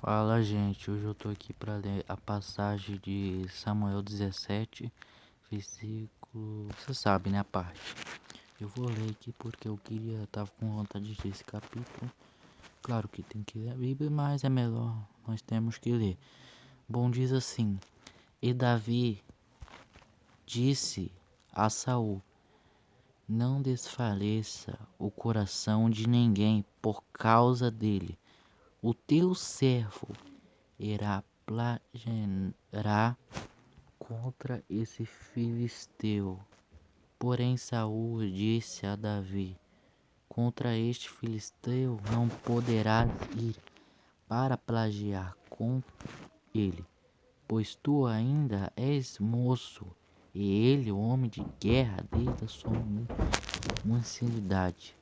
Fala, gente. Hoje eu tô aqui para ler a passagem de Samuel 17, versículo. Você sabe, né? A parte. Eu vou ler aqui porque eu queria, tava com vontade de ler esse capítulo. Claro que tem que ler a Bíblia, mas é melhor nós temos que ler. Bom, diz assim: E Davi disse a Saul: Não desfaleça o coração de ninguém por causa dele. O teu servo irá planejar contra esse filisteu. Porém Saul disse a Davi: Contra este filisteu não poderás ir para plagiar com ele, pois tu ainda és moço, e ele homem de guerra desde a sua mocidade.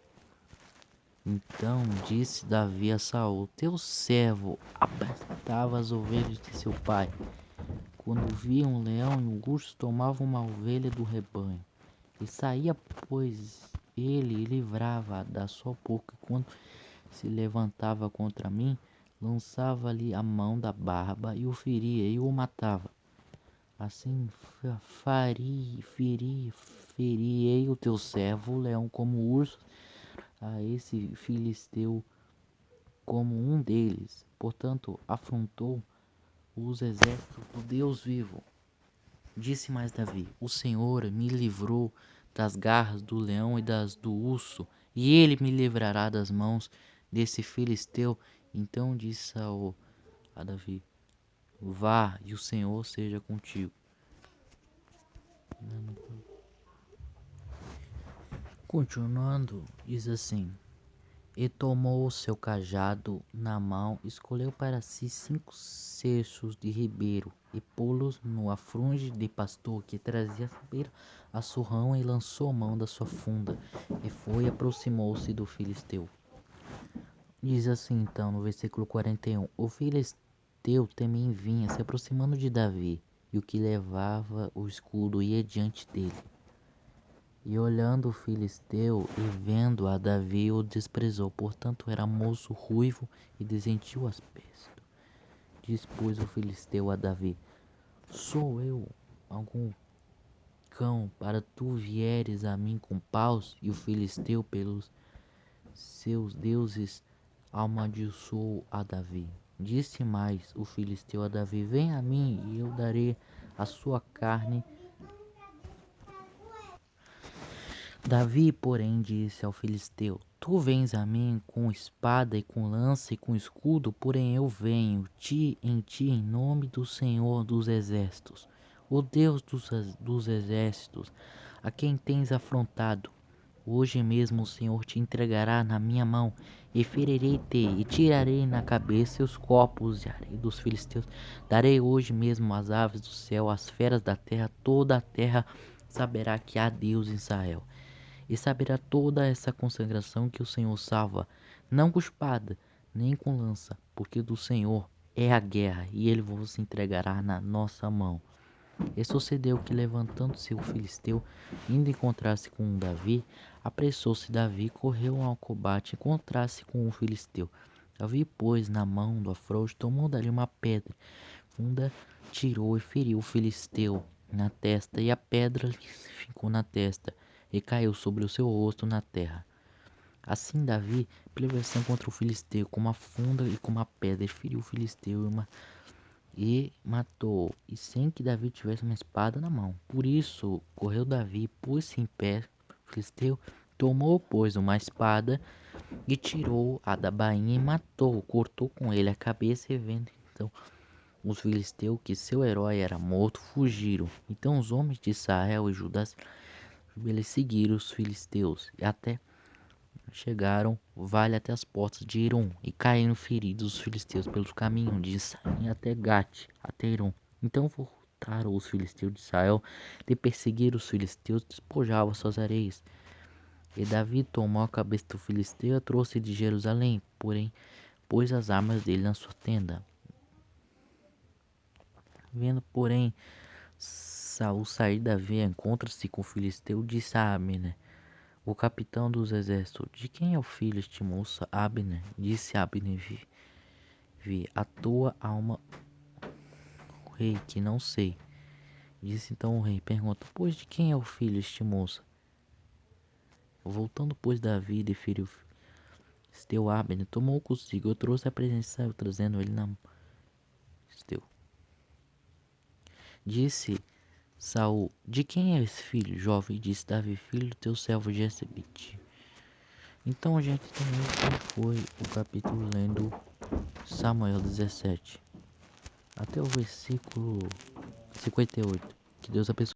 Então disse Davi a Saul: Teu servo apertava as ovelhas de seu pai. Quando via um leão e um urso, tomava uma ovelha do rebanho, e saía, pois ele livrava da sua boca. Quando se levantava contra mim, lançava-lhe a mão da barba e o feria e o matava. Assim feriei o teu servo, o leão como o urso, a esse filisteu como um deles. Portanto, afrontou os exércitos do Deus vivo. Disse mais Davi: O Senhor me livrou das garras do leão e das do urso, e ele me livrará das mãos desse filisteu. Então disse Saul a Davi: Vá, e o Senhor seja contigo. Continuando, diz assim: E tomou o seu cajado na mão, escolheu para si 5 cestos de ribeiro, e pô-los numa frunge de pastor que trazia beira a surrão, e lançou mão da sua funda, e foi e aproximou-se do filisteu. Diz assim então no versículo 41: O filisteu também vinha, se aproximando de Davi, e o que levava o escudo ia diante dele. E olhando o filisteu e vendo a Davi, o desprezou, portanto era moço ruivo e de gentil aspecto. Diz, pois, o filisteu a Davi: Sou eu algum cão para tu vieres a mim com paus? E o filisteu pelos seus deuses amaldiçoou a Davi. Disse mais o filisteu a Davi: Vem a mim e eu darei a sua carne. Davi, porém, disse ao filisteu: Tu vens a mim com espada e com lança e com escudo, porém eu venho em ti em nome do Senhor dos exércitos, o Deus dos exércitos, a quem tens afrontado. Hoje mesmo o Senhor te entregará na minha mão, e ferirei-te, e tirarei na cabeça os corpos dos filisteus. Darei hoje mesmo às aves do céu, às feras da terra, toda a terra saberá que há Deus em Israel. E saberá toda essa consagração que o Senhor salva, não com espada, nem com lança, porque do Senhor é a guerra, e ele vos entregará na nossa mão. E sucedeu que, levantando-se o filisteu, indo encontrar-se com Davi, apressou-se Davi, correu ao combate, encontrar-se com o filisteu. Davi, pois, na mão do afrouxo, tomou dali uma pedra funda, tirou e feriu o filisteu na testa, e a pedra lhe ficou na testa, e caiu sobre o seu rosto na terra. Assim Davi prevaleceu contra o filisteu com uma funda e com uma pedra, e feriu o filisteu e matou, e sem que Davi tivesse uma espada na mão. Por isso correu Davi, pôs-se em pé, o filisteu, tomou, pois, uma espada e tirou a da bainha e matou, cortou com ele a cabeça, e vendo então os filisteus que seu herói era morto, fugiram. Então os homens de Israel e Judá seguiram os filisteus e até chegaram vale até as portas de Herom, e caíram feridos os filisteus pelo caminho de Saim até Gate, até Herom. Então voltaram os filisteus de Israel de perseguir os filisteus, despojavam suas areias. E Davi tomou a cabeça do filisteu e trouxe de Jerusalém, porém pôs as armas dele na sua tenda. Vendo, porém, Saul sair Davi encontra-se com o filisteu, disse a Abner, o capitão dos exércitos: De quem é o filho este moço? Abner, disse Abner: Vi a tua alma, o rei, que não sei. Disse então o rei, pergunta, pois de quem é o filho este moço? Voltando pois Davi e feriu Esteu Abner, tomou consigo, eu trouxe a presença e saiu trazendo ele na mão. Esteu. Disse Saul, de quem é esse filho? Jovem, disse Davi, filho do teu servo Jessebite. Então, gente, também foi o capítulo lendo Samuel 17 até o versículo 58. Que Deus abençoe.